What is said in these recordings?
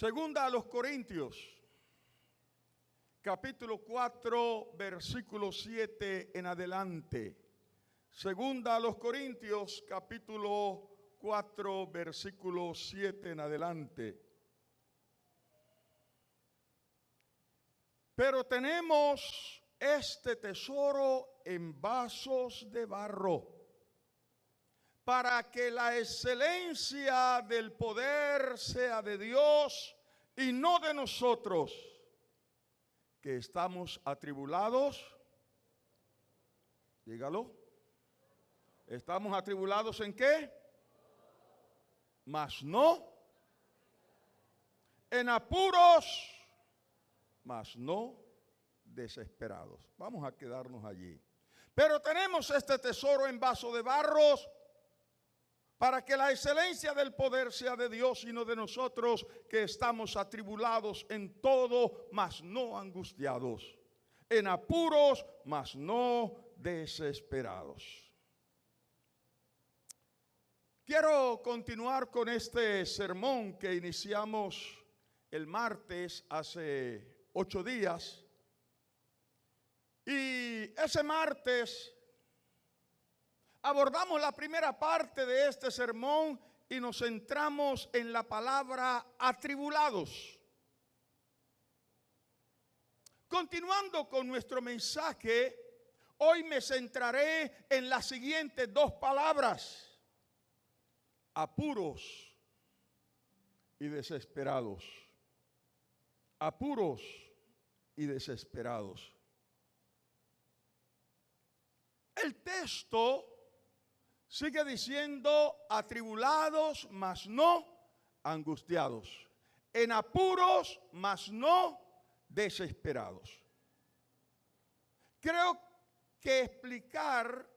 Segunda a los Corintios, capítulo 4, versículo 7 en adelante. Segunda a los Corintios, capítulo 4, versículo 7 en adelante. Pero tenemos este tesoro en vasos de barro, para que la excelencia del poder sea de Dios y no de nosotros, que estamos atribulados. Dígalo. ¿Estamos atribulados en qué? Mas no. En apuros, mas no desesperados. Vamos a quedarnos allí. Pero tenemos este tesoro en vaso de barros, para que la excelencia del poder sea de Dios y no de nosotros, que estamos atribulados en todo, mas no angustiados, en apuros, mas no desesperados. Quiero continuar con este sermón que iniciamos el martes hace 8 días. Y ese martes abordamos la primera parte de este sermón y nos centramos en la palabra atribulados. Continuando con nuestro mensaje, hoy me centraré en las siguientes 2 palabras: apuros y desesperados. Apuros y desesperados. El texto sigue diciendo atribulados, mas no angustiados. En apuros, mas no desesperados. Creo que explicar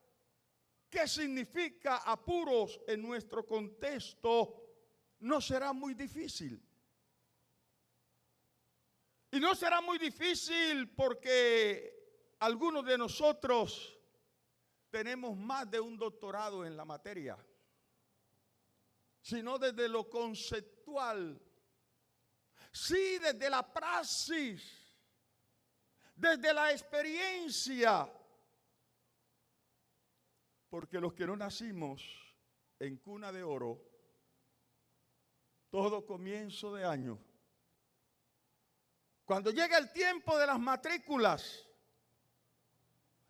qué significa apuros en nuestro contexto no será muy difícil. Y no será muy difícil porque algunos de nosotros tenemos más de un doctorado en la materia, sino desde lo conceptual, sí, desde la praxis, desde la experiencia, porque los que no nacimos en cuna de oro, todo comienzo de año, cuando llega el tiempo de las matrículas,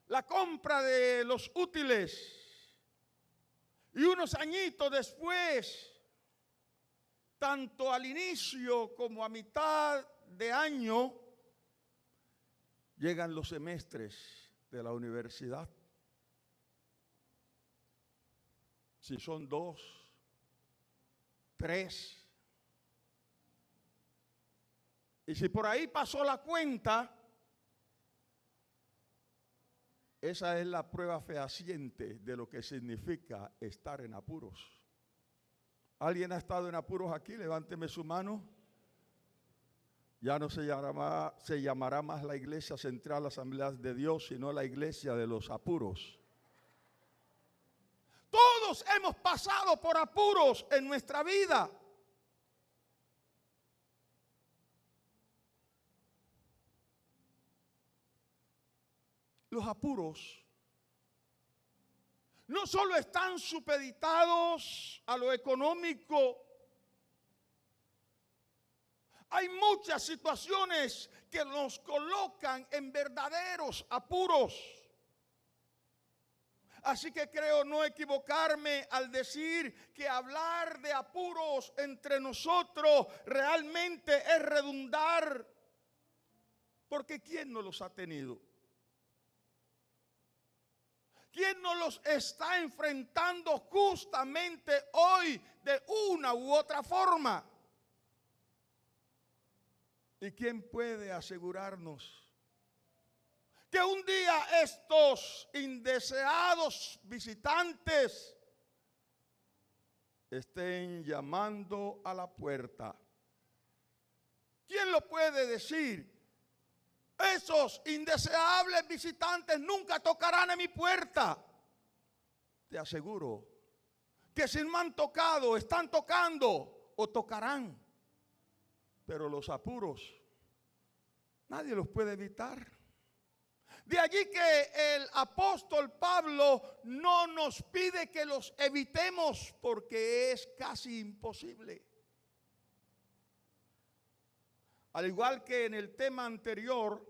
la compra de los útiles, y unos añitos después, tanto al inicio como a mitad de año, llegan los semestres de la universidad. Si son 2, 3, y si por ahí pasó la cuenta, esa es la prueba fehaciente de lo que significa estar en apuros. ¿Alguien ha estado en apuros aquí? Levánteme su mano. Ya no se llamará más la Iglesia Central Asambleas de Dios, sino la Iglesia de los Apuros. Todos hemos pasado por apuros en nuestra vida. Los apuros no solo están supeditados a lo económico, hay muchas situaciones que nos colocan en verdaderos apuros. Así que creo no equivocarme al decir que hablar de apuros entre nosotros realmente es redundar, porque ¿quién no los ha tenido? ¿Quién no los está enfrentando justamente hoy de una u otra forma? ¿Y quién puede asegurarnos que un día estos indeseados visitantes estén llamando a la puerta? ¿Quién lo puede decir? Esos indeseables visitantes nunca tocarán a mi puerta. Te aseguro que si no han tocado, están tocando o tocarán. Pero los apuros, nadie los puede evitar. De allí que el apóstol Pablo no nos pide que los evitemos porque es casi imposible. Al igual que en el tema anterior,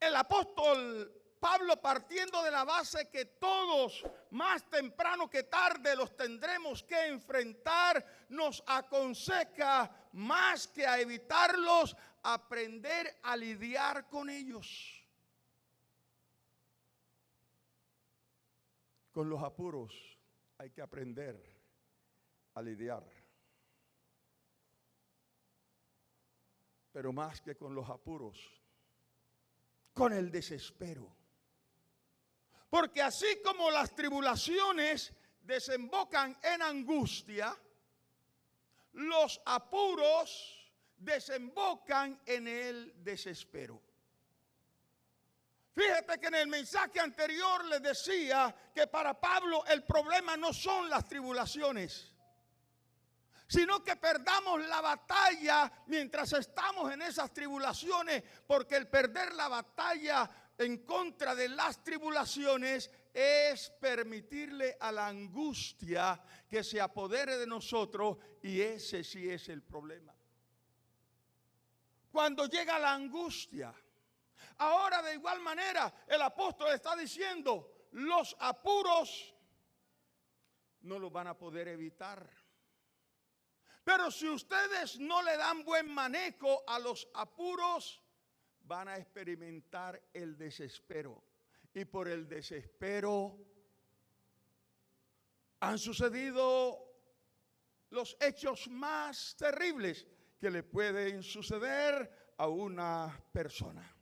el apóstol Pablo, partiendo de la base que todos, más temprano que tarde, los tendremos que enfrentar, nos aconseja, más que a evitarlos, aprender a lidiar con ellos. Con los apuros hay que aprender a lidiar. Pero más que con los apuros, con el desespero. Porque así como las tribulaciones desembocan en angustia, los apuros desembocan en el desespero. Fíjate que en el mensaje anterior les decía que para Pablo el problema no son las tribulaciones, sino que perdamos la batalla mientras estamos en esas tribulaciones, porque el perder la batalla en contra de las tribulaciones es permitirle a la angustia que se apodere de nosotros, y ese sí es el problema. Cuando llega la angustia, ahora de igual manera el apóstol está diciendo, los apuros no los van a poder evitar. Pero si ustedes no le dan buen manejo a los apuros, van a experimentar el desespero. Y por el desespero han sucedido los hechos más terribles que le pueden suceder a una persona.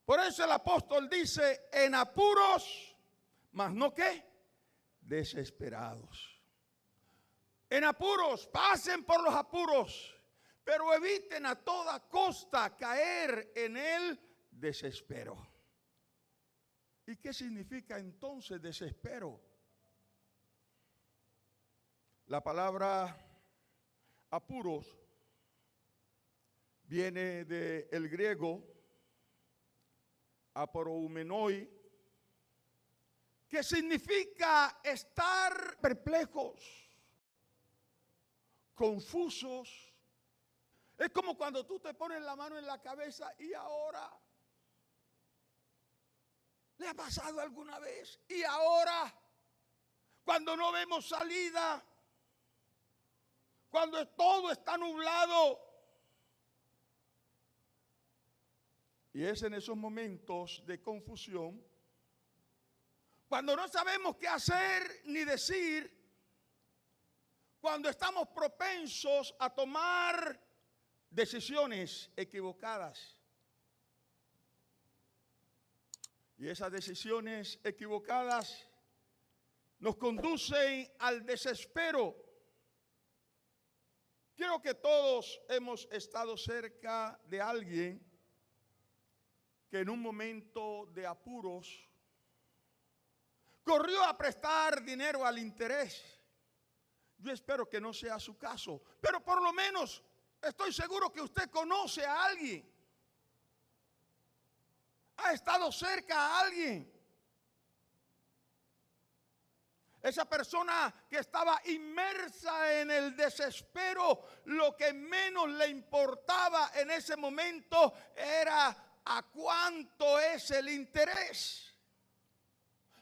Por eso el apóstol dice, en apuros, mas no ¿qué? Desesperados. En apuros, pasen por los apuros, pero eviten a toda costa caer en el desespero. ¿Y qué significa entonces desespero? La palabra apuros viene del griego aporoumenoi, que significa estar perplejos, confusos. Es como cuando tú te pones la mano en la cabeza y ahora, ¿le ha pasado alguna vez? Y ahora, cuando no vemos salida, cuando todo está nublado. Y es en esos momentos de confusión, cuando no sabemos qué hacer ni decir, cuando estamos propensos a tomar decisiones equivocadas. Y esas decisiones equivocadas nos conducen al desespero. Creo que todos hemos estado cerca de alguien que en un momento de apuros corrió a prestar dinero al interés. Yo espero que no sea su caso, pero por lo menos estoy seguro que usted conoce a alguien, ha estado cerca a alguien. Esa persona que estaba inmersa en el desespero, lo que menos le importaba en ese momento era a cuánto es el interés.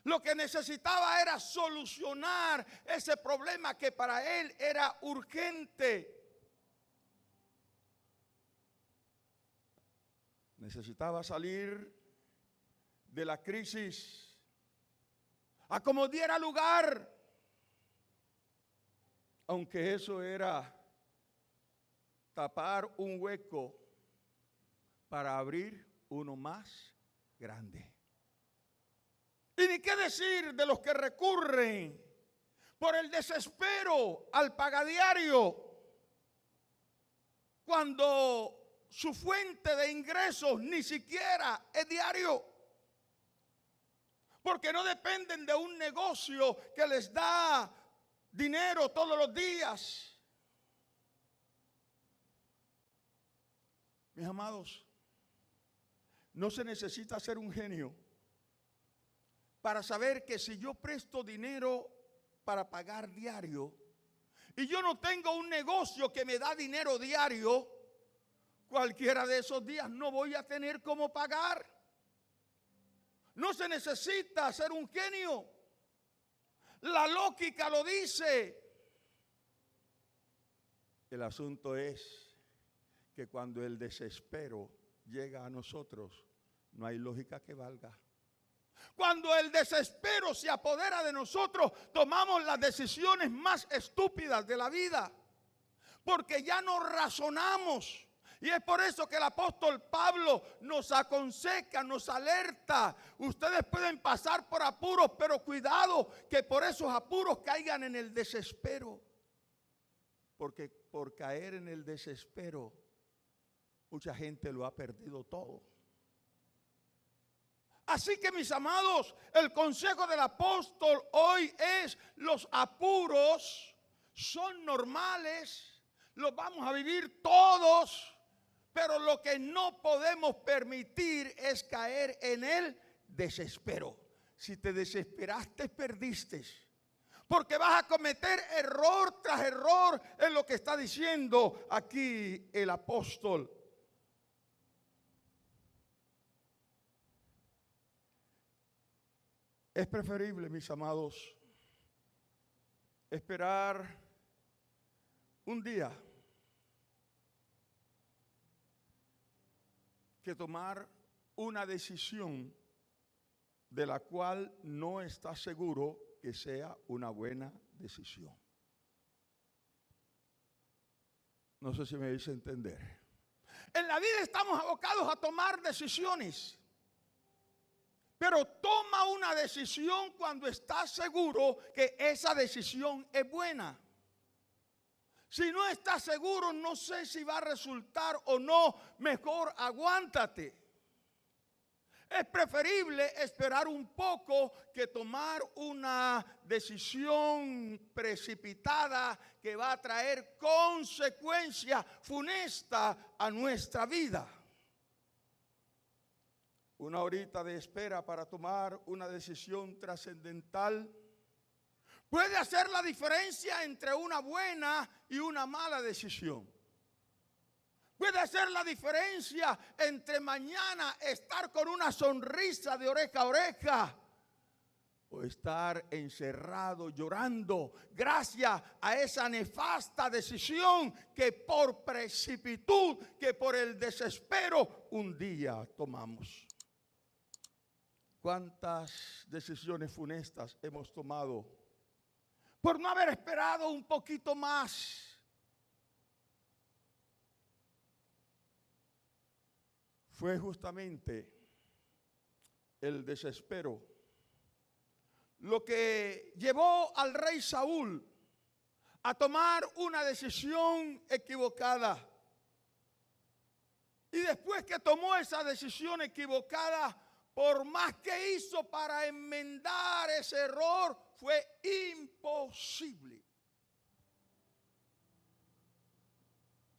Lo que necesitaba era solucionar ese problema que para él era urgente. Necesitaba salir de la crisis a como diera lugar, aunque eso era tapar un hueco para abrir uno más grande. Y ni qué decir de los que recurren por el desespero al pagadiario, cuando su fuente de ingresos ni siquiera es diario, porque no dependen de un negocio que les da dinero todos los días. Mis amados, no se necesita ser un genio para saber que si yo presto dinero para pagar diario y yo no tengo un negocio que me da dinero diario, cualquiera de esos días no voy a tener cómo pagar. No se necesita ser un genio. La lógica lo dice. El asunto es que cuando el desespero llega a nosotros, no hay lógica que valga. Cuando el desespero se apodera de nosotros, tomamos las decisiones más estúpidas de la vida, porque ya no razonamos. Y es por eso que el apóstol Pablo nos aconseja, nos alerta. Ustedes pueden pasar por apuros, pero cuidado que por esos apuros caigan en el desespero. Porque por caer en el desespero, mucha gente lo ha perdido todo. Así que, mis amados, el consejo del apóstol hoy es: los apuros son normales, los vamos a vivir todos, pero lo que no podemos permitir es caer en el desespero. Si te desesperaste, perdiste. Porque vas a cometer error tras error en lo que está diciendo aquí el apóstol. Es preferible, mis amados, esperar un día que tomar una decisión de la cual no estás seguro que sea una buena decisión. No sé si me hice entender. En la vida estamos abocados a tomar decisiones. Pero toma una decisión cuando estás seguro que esa decisión es buena. Si no estás seguro, no sé si va a resultar o no, mejor aguántate. Es preferible esperar un poco que tomar una decisión precipitada que va a traer consecuencia funesta a nuestra vida. Una horita de espera para tomar una decisión trascendental puede hacer la diferencia entre una buena y una mala decisión. Puede hacer la diferencia entre mañana estar con una sonrisa de oreja a oreja o estar encerrado llorando gracias a esa nefasta decisión que por precipitud, que por el desespero un día tomamos. ¿Cuántas decisiones funestas hemos tomado por no haber esperado un poquito más? Fue justamente el desespero lo que llevó al rey Saúl a tomar una decisión equivocada. Y después que tomó esa decisión equivocada, por más que hizo para enmendar ese error, fue imposible.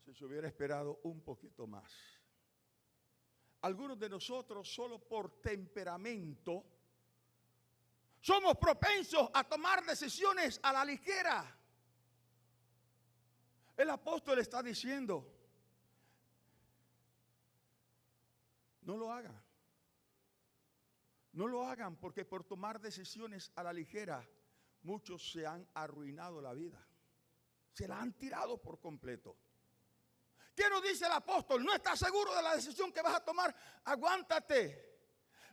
Si se hubiera esperado un poquito más. Algunos de nosotros, solo por temperamento, somos propensos a tomar decisiones a la ligera. El apóstol está diciendo: no lo hagan. No lo hagan, porque por tomar decisiones a la ligera, muchos se han arruinado la vida. Se la han tirado por completo. ¿Qué nos dice el apóstol? ¿No estás seguro de la decisión que vas a tomar? Aguántate.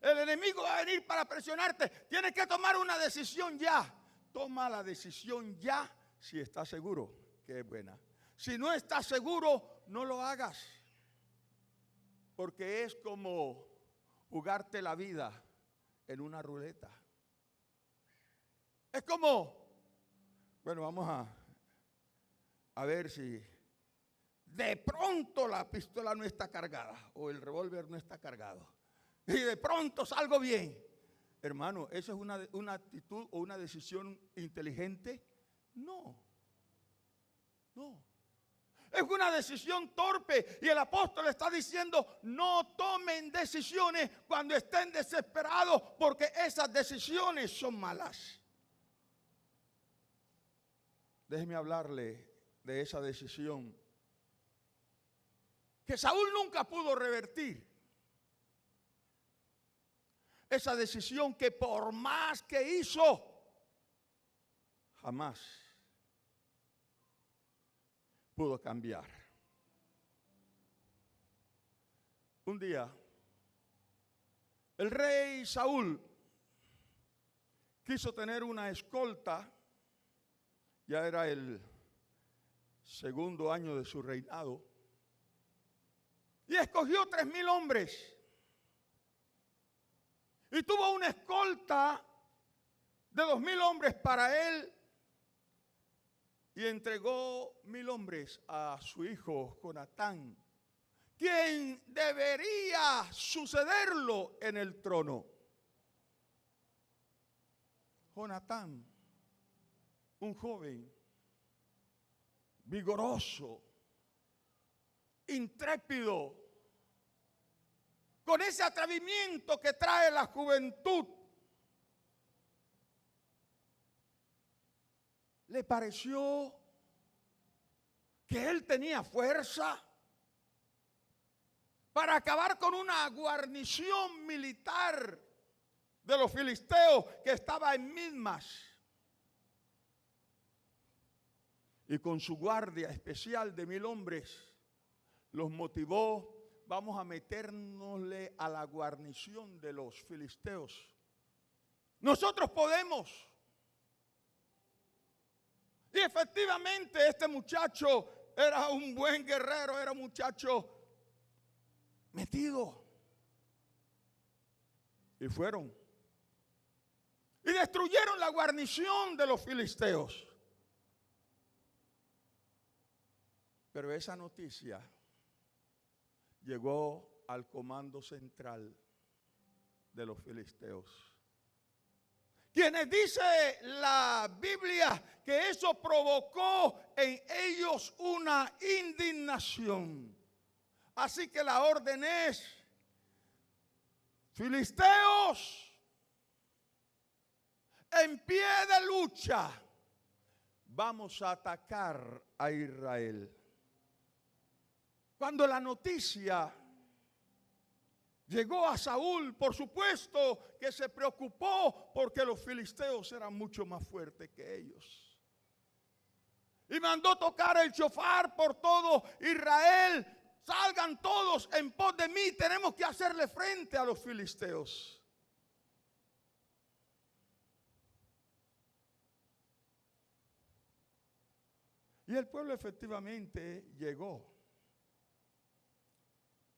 El enemigo va a venir para presionarte. Tienes que tomar una decisión ya. Toma la decisión ya si estás seguro que es buena. Si no estás seguro, no lo hagas. Porque es como jugarte la vida en una ruleta. Es como, bueno, vamos a ver si de pronto la pistola no está cargada o el revólver no está cargado y de pronto salgo bien. Hermano, ¿eso es una actitud o una decisión inteligente? No. Es una decisión torpe y el apóstol está diciendo, no tomen decisiones cuando estén desesperados, porque esas decisiones son malas. Déjeme hablarle de esa decisión que Saúl nunca pudo revertir. Esa decisión que por más que hizo, jamás pudo cambiar. Un día, el rey Saúl quiso tener una escolta. Ya era el segundo año de su reinado. Y escogió 3,000 hombres. Y tuvo una escolta de 2,000 hombres para él. Y entregó 1,000 hombres a su hijo Jonatán, quien debería sucederlo en el trono. Jonatán, un joven vigoroso, intrépido, con ese atrevimiento que trae la juventud, le pareció que él tenía fuerza para acabar con una guarnición militar de los filisteos que estaba en Mismas. Y con su guardia especial de 1,000 hombres, los motivó, vamos a metérnosle a la guarnición de los filisteos. Nosotros podemos. Y efectivamente este muchacho era un buen guerrero, era un muchacho metido. Y fueron. Y destruyeron la guarnición de los filisteos. Pero esa noticia llegó al comando central de los filisteos, quienes dice la Biblia que eso provocó en ellos una indignación. Así que la orden es, filisteos, en pie de lucha, vamos a atacar a Israel. Cuando la noticia llegó a Saúl, por supuesto que se preocupó porque los filisteos eran mucho más fuertes que ellos. Y mandó tocar el shofar por todo Israel. Salgan todos en pos de mí, tenemos que hacerle frente a los filisteos. Y el pueblo efectivamente llegó.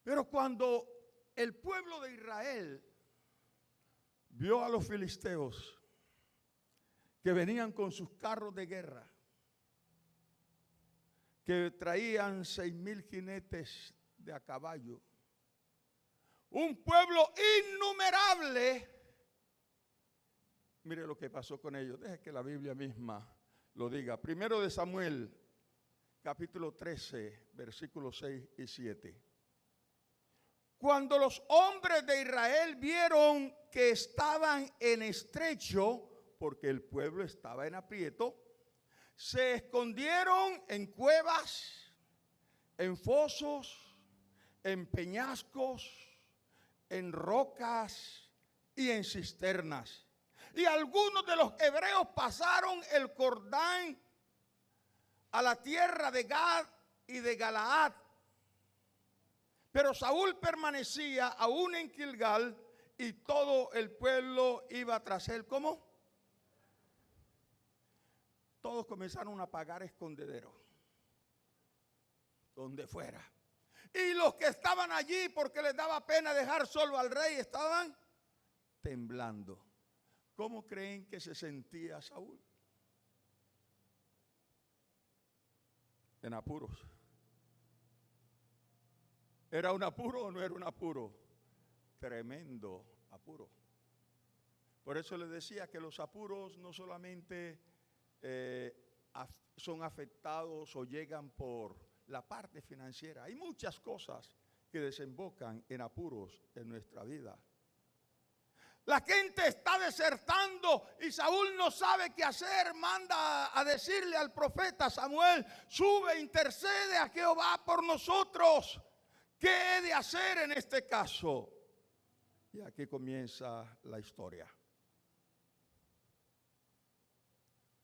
Pero cuando el pueblo de Israel vio a los filisteos que venían con sus carros de guerra, que traían 6,000 jinetes de a caballo, un pueblo innumerable, mire lo que pasó con ellos. Deje que la Biblia misma lo diga. Primero de Samuel, capítulo 13, versículos 6 y 7. Cuando los hombres de Israel vieron que estaban en estrecho, porque el pueblo estaba en aprieto, se escondieron en cuevas, en fosos, en peñascos, en rocas y en cisternas. Y algunos de los hebreos pasaron el Jordán a la tierra de Gad y de Galaad. Pero Saúl permanecía aún en Gilgal y todo el pueblo iba tras él. ¿Cómo? Todos comenzaron a pagar escondedero, donde fuera. Y los que estaban allí, porque les daba pena dejar solo al rey, estaban temblando. ¿Cómo creen que se sentía Saúl? En apuros. ¿Era un apuro o no era un apuro? Tremendo apuro. Por eso les decía que los apuros no solamente son afectados o llegan por la parte financiera. Hay muchas cosas que desembocan en apuros en nuestra vida. La gente está desertando y Saúl no sabe qué hacer. Manda a decirle al profeta Samuel: sube, intercede a Jehová por nosotros. ¿Qué he de hacer en este caso? Y aquí comienza la historia.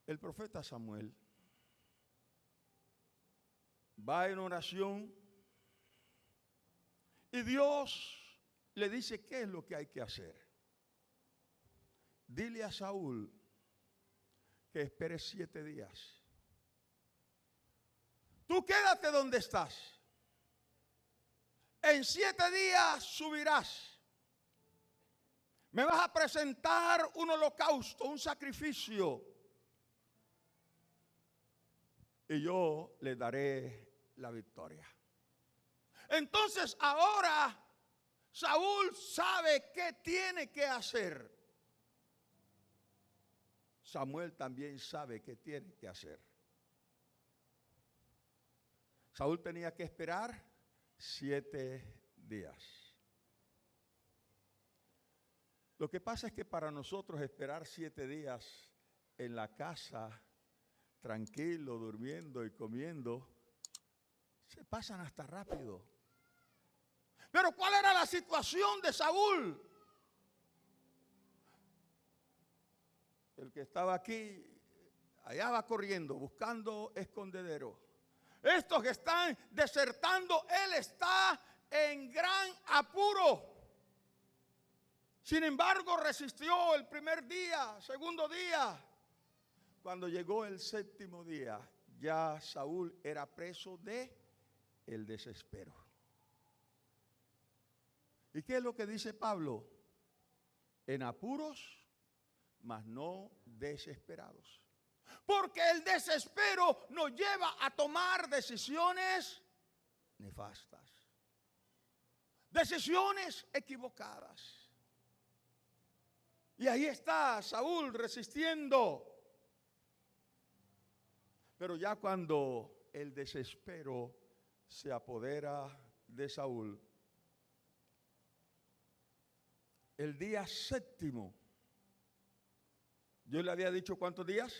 El profeta Samuel va en oración y Dios le dice qué es lo que hay que hacer. Dile a Saúl que espere 7 días. Tú quédate donde estás. En 7 días subirás. Me vas a presentar un holocausto, un sacrificio. Y yo le daré la victoria. Entonces ahora Saúl sabe qué tiene que hacer. Samuel también sabe qué tiene que hacer. Saúl tenía que esperar 7 días. Lo que pasa es que para nosotros esperar 7 días en la casa, tranquilo, durmiendo y comiendo, se pasan hasta rápido. Pero ¿cuál era la situación de Saúl? El que estaba aquí, allá va corriendo, buscando escondedero. Estos que están desertando, él está en gran apuro. Sin embargo, resistió el primer día, segundo día. Cuando llegó el 7º día, ya Saúl era preso de el desespero. ¿Y qué es lo que dice Pablo? En apuros, mas no desesperados. Porque el desespero nos lleva a tomar decisiones nefastas, decisiones equivocadas. Y ahí está Saúl resistiendo. Pero ya cuando el desespero se apodera de Saúl, el día 7º, yo le había dicho ¿cuántos días?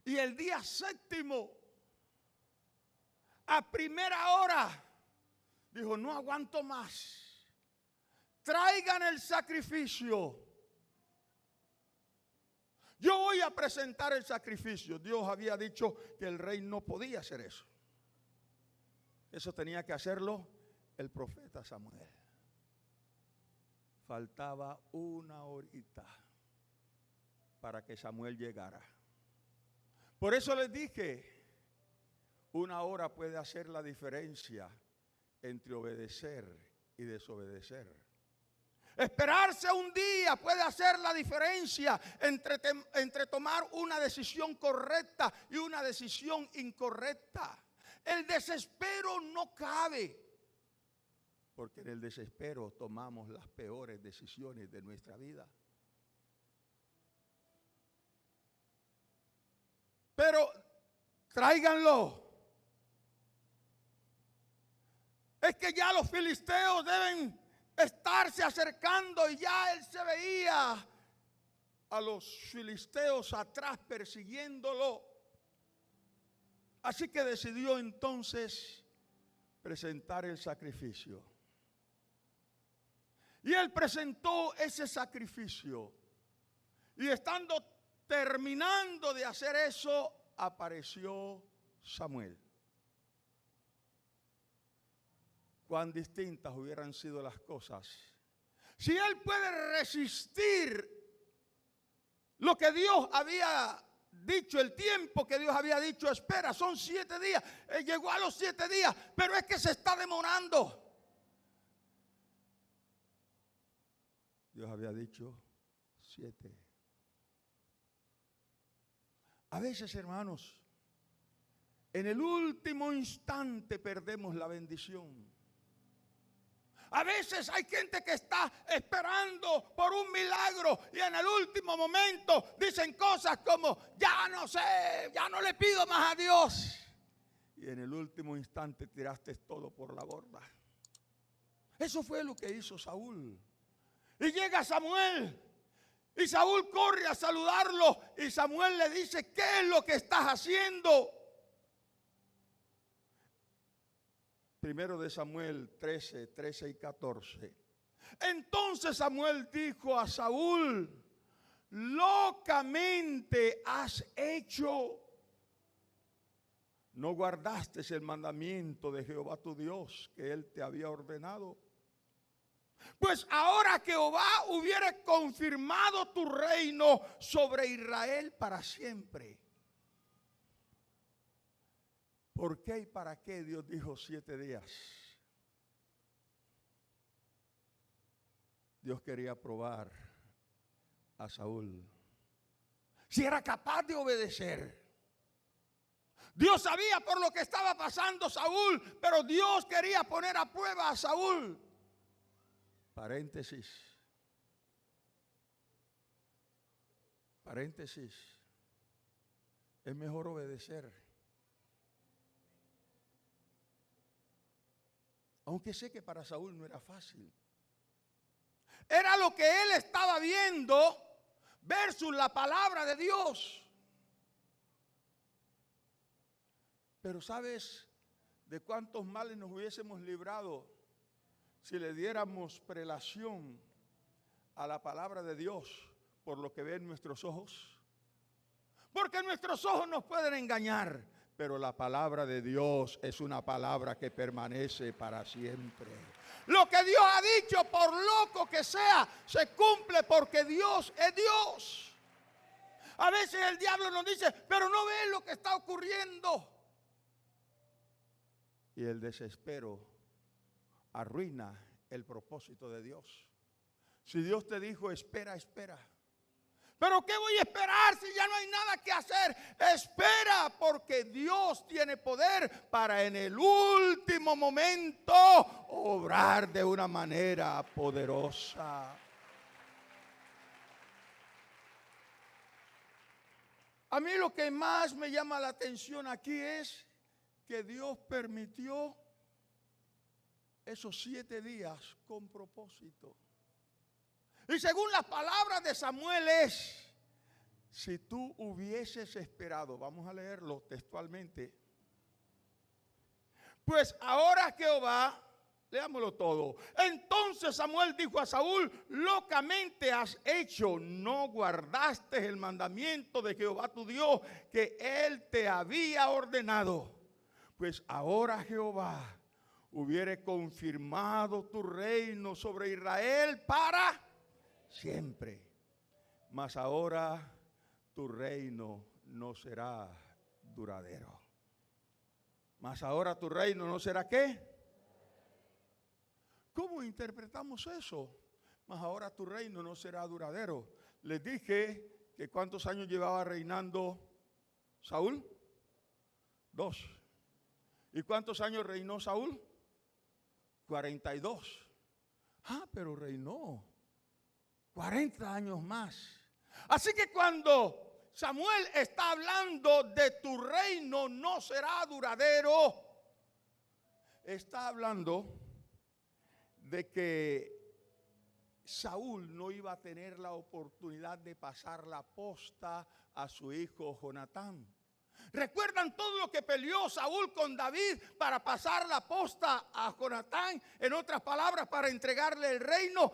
Y el día 7º, a primera hora, dijo: no aguanto más, traigan el sacrificio. Yo voy a presentar el sacrificio. Dios había dicho que el rey no podía hacer eso. Eso tenía que hacerlo el profeta Samuel. Faltaba 1 horita para que Samuel llegara. Por eso les dije, 1 hora puede hacer la diferencia entre obedecer y desobedecer. Esperarse un día puede hacer la diferencia entre tomar una decisión correcta y una decisión incorrecta. El desespero no cabe, porque en el desespero tomamos las peores decisiones de nuestra vida. Pero tráiganlo. Es que ya los filisteos deben estarse acercando y ya él se veía a los filisteos atrás persiguiéndolo. Así que decidió entonces presentar el sacrificio. Y él presentó ese sacrificio. Y estando terminando de hacer eso, apareció Samuel. Cuán distintas hubieran sido las cosas si él puede resistir lo que Dios había dicho, el tiempo que Dios había dicho. Espera, son 7 días. Él llegó a los 7 días, pero es que se está demorando. Dios había dicho 7. A veces, hermanos, en el último instante perdemos la bendición. A veces hay gente que está esperando por un milagro y en el último momento dicen cosas como: ya no sé, ya no le pido más a Dios. y en el último instante tiraste todo por la borda. Eso fue lo que hizo Saúl. Y llega Samuel, y Saúl corre a saludarlo, y Samuel le dice: ¿qué es lo que estás haciendo? Primero de Samuel 13 y 14. Entonces Samuel dijo a Saúl: locamente has hecho. No guardaste el mandamiento de Jehová tu Dios que él te había ordenado. Pues ahora Jehová hubiera confirmado tu reino sobre Israel para siempre. ¿Por qué y para qué Dios dijo 7 días? Dios quería probar a Saúl si era capaz de obedecer. Dios sabía por lo que estaba pasando Saúl, pero Dios quería poner a prueba a Saúl. Paréntesis. Es mejor obedecer. Aunque sé que para Saúl no era fácil. Era lo que él estaba viendo versus la palabra de Dios. Pero ¿sabes de cuántos males nos hubiésemos librado si le diéramos prelación a la palabra de Dios por lo que ven nuestros ojos? Porque nuestros ojos nos pueden engañar, pero la palabra de Dios es una palabra que permanece para siempre. Lo que Dios ha dicho, por loco que sea, se cumple porque Dios es Dios. A veces el diablo nos dice: pero no ves lo que está ocurriendo. Y el desespero arruina el propósito de Dios. Si Dios te dijo: espera, espera. ¿Pero qué voy a esperar si ya no hay nada que hacer? Espera, porque Dios tiene poder para en el último momento obrar de una manera poderosa. A mí lo que más me llama la atención aquí es que Dios permitió esos 7 días con propósito. Y según las palabras de Samuel es: si tú hubieses esperado, vamos a leerlo textualmente, pues ahora Jehová, leámoslo todo. Entonces Samuel dijo a Saúl: locamente has hecho, no guardaste el mandamiento de Jehová tu Dios que él te había ordenado. Pues ahora Jehová hubiere confirmado tu reino sobre Israel para siempre. Mas ahora tu reino no será duradero. Mas ahora tu reino no será ¿qué? ¿Cómo interpretamos eso? Mas ahora tu reino no será duradero. Les dije que ¿cuántos años llevaba reinando Saúl? 2. ¿Y cuántos años reinó Saúl? 42. Pero reinó 40 años más. Así que cuando Samuel está hablando de tu reino no será duradero, está hablando de que Saúl no iba a tener la oportunidad de pasar la posta a su hijo Jonatán. ¿Recuerdan todo lo que peleó Saúl con David para pasar la posta a Jonatán? En otras palabras, para entregarle el reino.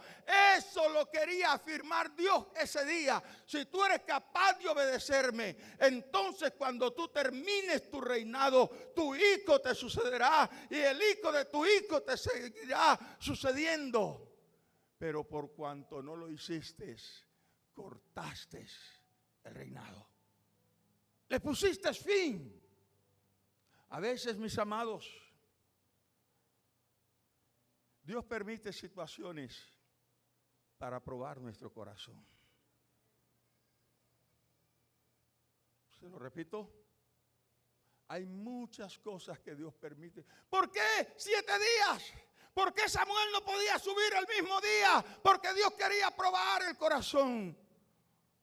Eso lo quería afirmar Dios ese día. Si tú eres capaz de obedecerme, entonces cuando tú termines tu reinado, tu hijo te sucederá y el hijo de tu hijo te seguirá sucediendo. Pero por cuanto no lo hiciste, cortaste el reinado. Le pusiste fin. A veces, mis amados, Dios permite situaciones para probar nuestro corazón. Se lo repito. Hay muchas cosas que Dios permite. ¿Por qué 7 días? ¿Por qué Samuel no podía subir el mismo día? Porque Dios quería probar el corazón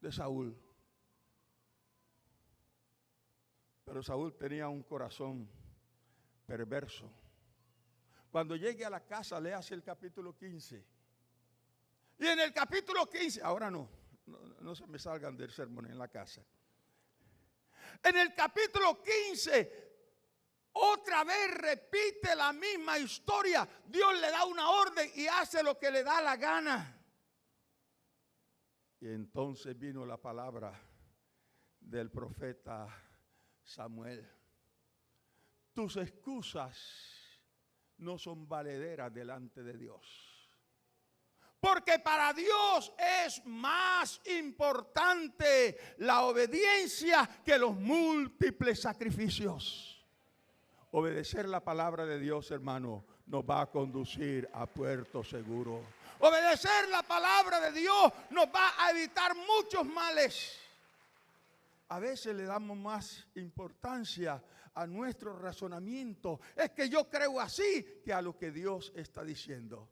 de Saúl. Pero Saúl tenía un corazón perverso. Cuando llegue a la casa, léase el capítulo 15. Y en el capítulo 15, ahora no se me salgan del sermón en la casa. En el capítulo 15, otra vez repite la misma historia. Dios le da una orden y hace lo que le da la gana. Y entonces vino la palabra del profeta Samuel. Tus excusas no son valederas delante de Dios. Porque para Dios es más importante la obediencia que los múltiples sacrificios. Obedecer la palabra de Dios, hermano, nos va a conducir a puerto seguro. Obedecer la palabra de Dios nos va a evitar muchos males. A veces le damos más importancia a nuestro razonamiento. Es que yo creo así, que a lo que Dios está diciendo.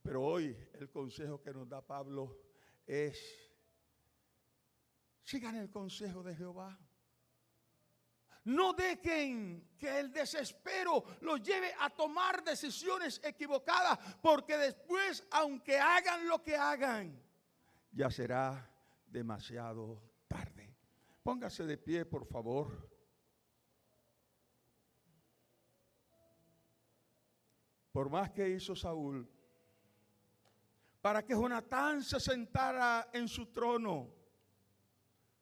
Pero hoy el consejo que nos da Pablo es: sigan el consejo de Jehová. No dejen que el desespero los lleve a tomar decisiones equivocadas, porque después, aunque hagan lo que hagan, ya será demasiado tarde. Póngase de pie, por favor. Por más que hizo Saúl para que Jonatán se sentara en su trono,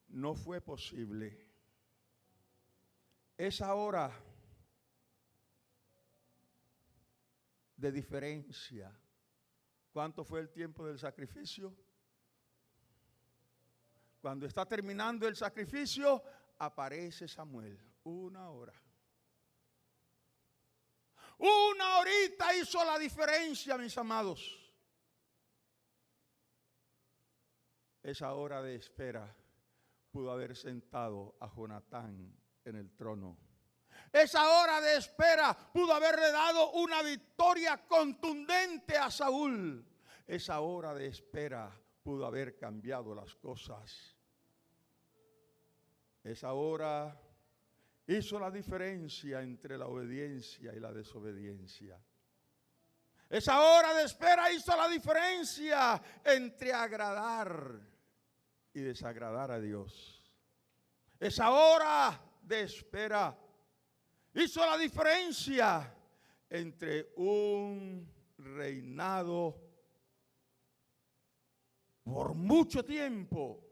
no fue posible. Esa hora de diferencia. ¿Cuánto fue el tiempo del sacrificio? Cuando está terminando el sacrificio, aparece Samuel. 1 hora. 1 horita hizo la diferencia, mis amados. Esa hora de espera pudo haber sentado a Jonatán en el trono. Esa hora de espera pudo haberle dado una victoria contundente a Saúl. Esa hora de espera pudo haber cambiado las cosas. Esa hora hizo la diferencia entre la obediencia y la desobediencia. Esa hora de espera hizo la diferencia entre agradar y desagradar a Dios. Esa hora de espera hizo la diferencia entre un reinado por mucho tiempo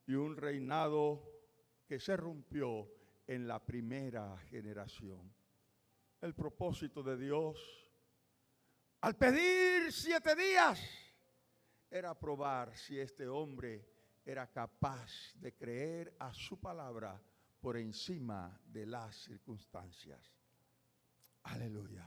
y un reinado que se rompió en la primera generación. El propósito de Dios, al pedir 7 días, era probar si este hombre era capaz de creer a su palabra por encima de las circunstancias. Aleluya.